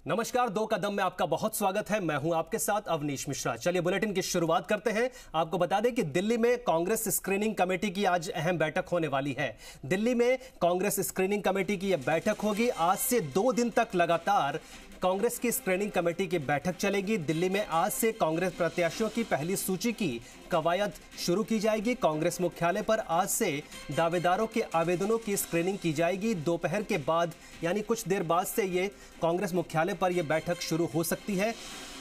नमस्कार, दो कदम में आपका बहुत स्वागत है। मैं हूं आपके साथ अवनीश मिश्रा। चलिए बुलेटिन की शुरुआत करते हैं। आपको बता दें कि दिल्ली में कांग्रेस स्क्रीनिंग कमेटी की आज अहम बैठक होने वाली है। दिल्ली में कांग्रेस स्क्रीनिंग कमेटी की यह बैठक होगी। आज से 2 दिन तक लगातार कांग्रेस की स्क्रीनिंग कमेटी की बैठक चलेगी। दिल्ली में आज से कांग्रेस प्रत्याशियों की पहली सूची की कवायद शुरू की जाएगी। कांग्रेस मुख्यालय पर आज से दावेदारों के आवेदनों की स्क्रीनिंग की जाएगी। दोपहर के बाद यानी कुछ देर बाद से ये कांग्रेस मुख्यालय पर यह बैठक शुरू हो सकती है।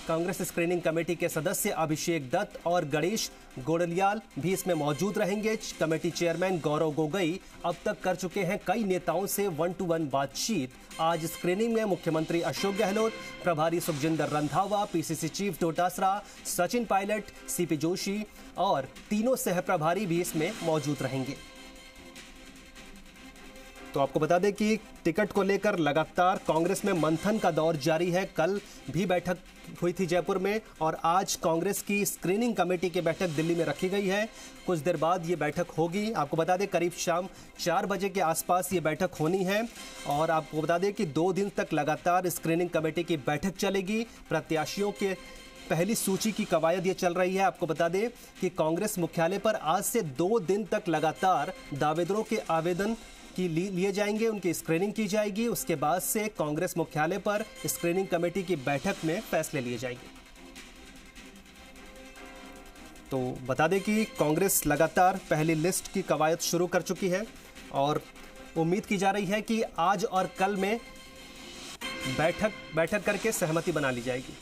कांग्रेस स्क्रीनिंग कमेटी के सदस्य अभिषेक दत्त और गणेश गोड़लियाल भी इसमें मौजूद रहेंगे। कमेटी चेयरमैन गौरव गोगोई अब तक कर चुके हैं कई नेताओं से 1-to-1 बातचीत। आज स्क्रीनिंग में मुख्यमंत्री अशोक गहलोत, प्रभारी Sukhjinder Randhawa, PCC chief Dotasra, Sachin Pilot, CP Joshi और तीनों सहप्रभारी भी इसमें मौजूद रहेंगे। तो आपको बता दें कि टिकट को लेकर लगातार कांग्रेस में मंथन का दौर जारी है। कल भी बैठक हुई थी जयपुर में और आज कांग्रेस की स्क्रीनिंग कमेटी की बैठक दिल्ली में रखी गई है। कुछ देर बाद ये बैठक होगी। आपको बता दें करीब शाम 4 बजे के आसपास ये बैठक होनी है और आपको बता दें कि 2 दिन तक लगातार स्क्रीनिंग कमेटी की बैठक चलेगी। प्रत्याशियों के पहली सूची की कवायद ये चल रही है। आपको बता दें कि कांग्रेस मुख्यालय पर आज से 2 दिन तक लगातार दावेदारों के आवेदन की लिए जाएंगे, उनकी स्क्रीनिंग की जाएगी। उसके बाद से कांग्रेस मुख्यालय पर स्क्रीनिंग कमेटी की बैठक में फैसले लिए जाएंगे। तो बता दें कि कांग्रेस लगातार पहली लिस्ट की कवायद शुरू कर चुकी है और उम्मीद की जा रही है कि आज और कल में बैठक करके सहमति बना ली जाएगी।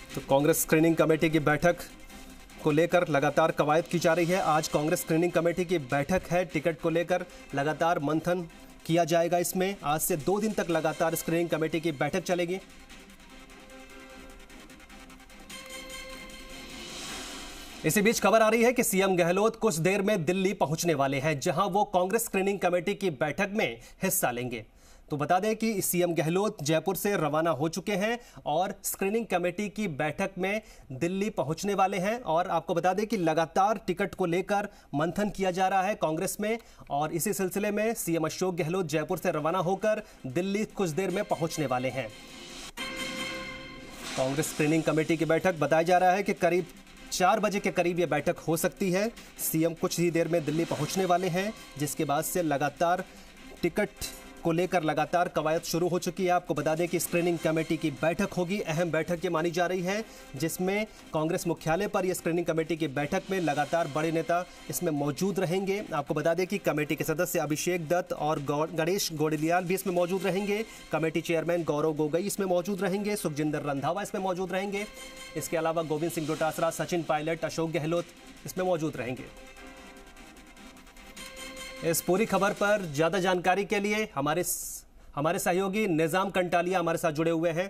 तो कांग्रेस स्क्रीनिंग कमेटी की बैठक को लेकर लगातार कवायद की जा रही है। आज कांग्रेस स्क्रीनिंग कमेटी की बैठक है। टिकट को लेकर लगातार मंथन किया जाएगा। इसमें आज से 2 दिन तक लगातार स्क्रीनिंग कमेटी की बैठक चलेगी। इसी बीच खबर आ रही है कि सीएम गहलोत कुछ देर में दिल्ली पहुंचने वाले हैं, जहां वो कांग्रेस स्क्रीनिंग कमेटी की बैठक में हिस्सा लेंगे। तो बता दें कि सीएम गहलोत जयपुर से रवाना हो चुके हैं और स्क्रीनिंग कमेटी की बैठक में दिल्ली पहुंचने वाले हैं। और आपको बता दें कि लगातार टिकट को लेकर मंथन किया जा रहा है कांग्रेस में और इसी सिलसिले में सीएम अशोक गहलोत जयपुर से रवाना होकर दिल्ली कुछ देर में पहुंचने वाले हैं। कांग्रेस स्क्रीनिंग कमेटी की बैठक बताया जा रहा है कि करीब 4 बजे के करीब यह बैठक हो सकती है। सीएम कुछ ही देर में दिल्ली पहुंचने वाले हैं, जिसके बाद से लगातार टिकट को लेकर लगातार कवायद शुरू हो चुकी है। आपको बता दें कि स्क्रीनिंग कमेटी की बैठक होगी। अहम बैठक ये मानी जा रही है, जिसमें कांग्रेस मुख्यालय पर यह स्क्रीनिंग कमेटी की बैठक में लगातार बड़े नेता इसमें मौजूद रहेंगे। आपको बता दें कि कमेटी के सदस्य अभिषेक दत्त और गणेश गोड़लियाल भी इसमें मौजूद रहेंगे। कमेटी चेयरमैन गौरव गोगोई इसमें मौजूद रहेंगे। सुखजिंदर रंधावा इसमें मौजूद रहेंगे। इसके अलावा गोविंद सिंह डोटासरा, सचिन पायलट, अशोक गहलोत इसमें मौजूद रहेंगे। इस पूरी खबर पर ज्यादा जानकारी के लिए हमारे सहयोगी निजाम कंटालिया हमारे साथ जुड़े हुए हैं।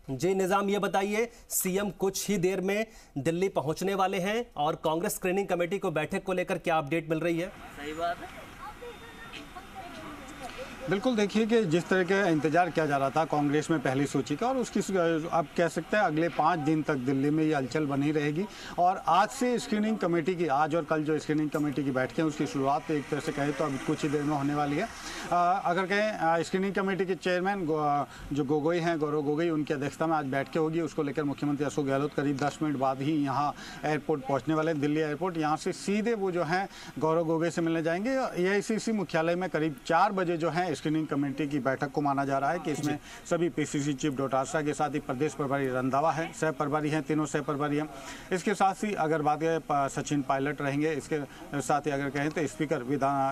जी निजाम, ये बताइए, सीएम कुछ ही देर में दिल्ली पहुंचने वाले हैं और कांग्रेस स्क्रीनिंग कमेटी को बैठक को लेकर क्या अपडेट मिल रही है? सही बात है। बिल्कुल, देखिए कि जिस तरह का इंतजार किया जा रहा था कांग्रेस में पहली सूची का, और उसकी आप कह सकते हैं अगले 5 दिन तक दिल्ली में ये हलचल बनी रहेगी। और आज से स्क्रीनिंग कमेटी की, आज और कल जो स्क्रीनिंग कमेटी की बैठकें उसकी शुरुआत एक तरह से कहें तो अभी कुछ ही देर में होने वाली है। अगर कहें स्क्रीनिंग कमेटी के चेयरमैन जो गोगोई हैं, गौरव गोगोई, उनकी अध्यक्षता में आज बैठकें होगी। उसको लेकर मुख्यमंत्री अशोक गहलोत करीब 10 मिनट बाद ही यहाँ एयरपोर्ट पहुँचने वाले, दिल्ली एयरपोर्ट। यहाँ से सीधे वो जो हैं गौरव गोगोई से मिलने जाएंगे। एआईसीसी मुख्यालय में करीब 4 बजे जो है स्क्रीनिंग कमेटी की बैठक को माना जा रहा है कि इसमें सभी पीसीसी चीफ डोटासरा के साथ ही प्रदेश प्रभारी रंधावा है, सह प्रभारी हैं, तीनों सह प्रभारी हैं। इसके साथ ही अगर बात करें सचिन पायलट रहेंगे। इसके साथ ही अगर कहें तो स्पीकर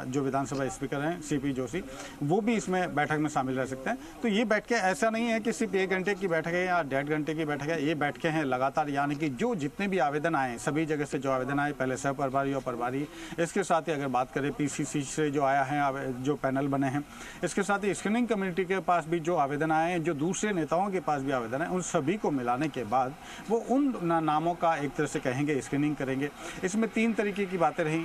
जो विधानसभा स्पीकर हैं सीपी जोशी, वो भी इसमें बैठक में शामिल रह सकते हैं। तो ये बैठकें ऐसा नहीं है कि सिर्फ 1 घंटे की बैठक है या 1.5 घंटे की बैठक है। ये बैठकें हैं लगातार, यानी कि जो जितने भी आवेदन आए, सभी जगह से जो आवेदन आए, पहले सह प्रभारी और प्रभारी, इसके साथ ही अगर बात करें पीसीसी से जो आया है, जो पैनल बने हैं, इसके साथ ही स्क्रीनिंग कमेटी के पास भी जो आवेदन आए हैं, जो दूसरे नेताओं के पास भी आवेदन है, उन सभी को मिलाने के बाद वो उन नामों का एक तरह से कहेंगे स्क्रीनिंग करेंगे। इसमें 3 तरीके की बातें रही।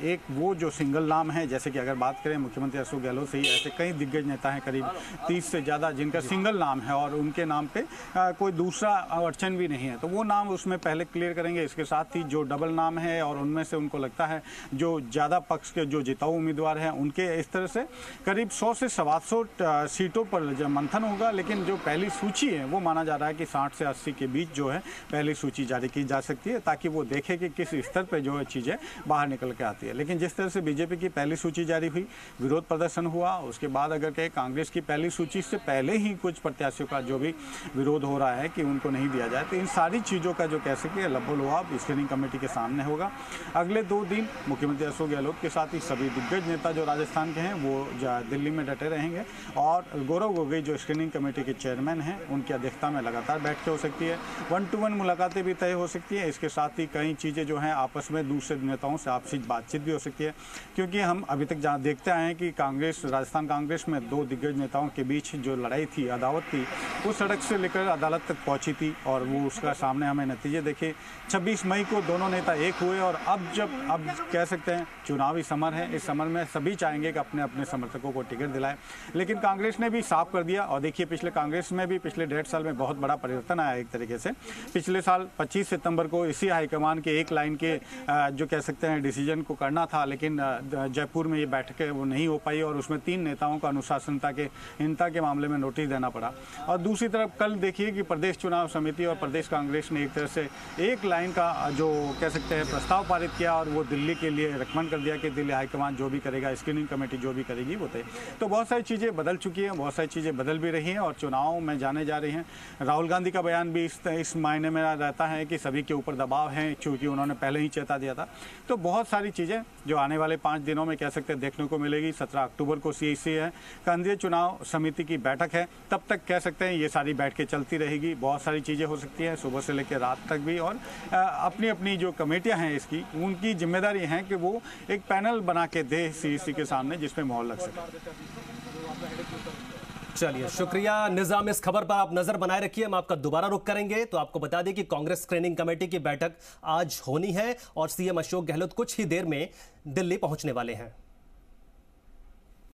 एक वो जो सिंगल नाम है, जैसे कि अगर बात करें मुख्यमंत्री अशोक गहलोत से ही ऐसे कई दिग्गज नेता हैं, करीब 30 से ज़्यादा, जिनका सिंगल नाम है और उनके नाम पे कोई दूसरा अड़चन भी नहीं है, तो वो नाम उसमें पहले क्लियर करेंगे। इसके साथ ही जो डबल नाम है और उनमें से उनको लगता है जो ज़्यादा पक्ष के जो जिताऊ उम्मीदवार हैं उनके, इस तरह से करीब 100 से 700 सीटों पर जब मंथन होगा। लेकिन जो पहली सूची है वो माना जा रहा है कि 60 से 80 के बीच जो है पहली सूची जारी की जा सकती है, ताकि वो देखे कि किस स्तर पर जो है चीज़ें बाहर निकल के आती है। लेकिन जिस तरह से बीजेपी की पहली सूची जारी हुई, विरोध प्रदर्शन हुआ, उसके बाद अगर कहें कांग्रेस की पहली सूची से पहले ही कुछ प्रत्याशियों का जो भी विरोध हो रहा है कि उनको नहीं दिया जाए, तो इन सारी चीज़ों का जो कह सके लबोलुआब स्क्रीनिंग कमेटी के सामने होगा। अगले 2 दिन मुख्यमंत्री अशोक गहलोत के साथ ही सभी दिग्गज नेता जो राजस्थान के हैं वो दिल्ली में डटे रहेंगे और गौरव गोगोई जो स्क्रीनिंग कमेटी के चेयरमैन हैं उनकी अध्यक्षता में लगातार बैठकें हो सकती है, 1-to-1 मुलाकातें भी तय हो सकती है। इसके साथ ही कई चीज़ें जो हैं आपस में दूसरे नेताओं से आपसी बातचीत भी हो सकती है, क्योंकि हम अभी तक जहाँ देखते आए हैं कि कांग्रेस, राजस्थान कांग्रेस में 2 दिग्गज नेताओं के बीच जो लड़ाई थी, अदावत थी, वो सड़क से लेकर अदालत तक पहुंची थी और वो उसका सामने हमें नतीजे देखे। 26 मई को दोनों नेता एक हुए और अब कह सकते हैं चुनावी समर है, इस समर में सभी चाहेंगे कि अपने अपने समर्थकों को टिकट दिलाएं। लेकिन कांग्रेस ने भी साफ कर दिया और देखिए पिछले कांग्रेस में भी पिछले 1.5 साल में बहुत बड़ा परिवर्तन आया एक तरीके से। पिछले साल 25 सितंबर को इसी हाईकमान के एक लाइन के जो कह सकते हैं डिसीजन को करना था, लेकिन जयपुर में ये बैठकें वो नहीं हो पाई और उसमें 3 नेताओं को अनुशासनहीनता के मामले में नोटिस देना पड़ा। और दूसरी तरफ कल देखिए कि प्रदेश चुनाव समिति और प्रदेश कांग्रेस ने एक तरह से एक लाइन का जो कह सकते हैं प्रस्ताव पारित किया और वो दिल्ली के लिए रिकमेंड कर दिया कि दिल्ली हाईकमान जो भी करेगा, स्क्रीनिंग कमेटी जो भी करेगी वो तय। तो बहुत सारी चीज़ें बदल चुकी हैं, बहुत सारी चीज़ें बदल भी रही हैं और चुनाव में जाने जा रही हैं। राहुल गांधी का बयान भी इस मायने में रहता है कि सभी के ऊपर दबाव है, क्योंकि उन्होंने पहले ही चेता दिया था। तो बहुत सारी चीज़ें जो आने वाले 5 दिनों में कह सकते हैं देखने को मिलेगी। 17 अक्टूबर को CEC है, केंद्रीय चुनाव समिति की बैठक है, तब तक कह सकते हैं ये सारी बैठकें चलती रहेगी। बहुत सारी चीज़ें हो सकती हैं सुबह से लेकर रात तक भी, और अपनी अपनी जो कमेटियां हैं इसकी, उनकी जिम्मेदारी है कि वो एक पैनल बना के दे CEC के सामने जिसमें मोहर लग सके। चलिए, शुक्रिया निजाम। इस खबर पर आप नजर बनाए रखिए, हम आपका दोबारा रुख करेंगे। तो आपको बता दें कि कांग्रेस स्क्रीनिंग कमेटी की बैठक आज होनी है और CM अशोक गहलोत कुछ ही देर में दिल्ली पहुंचने वाले हैं।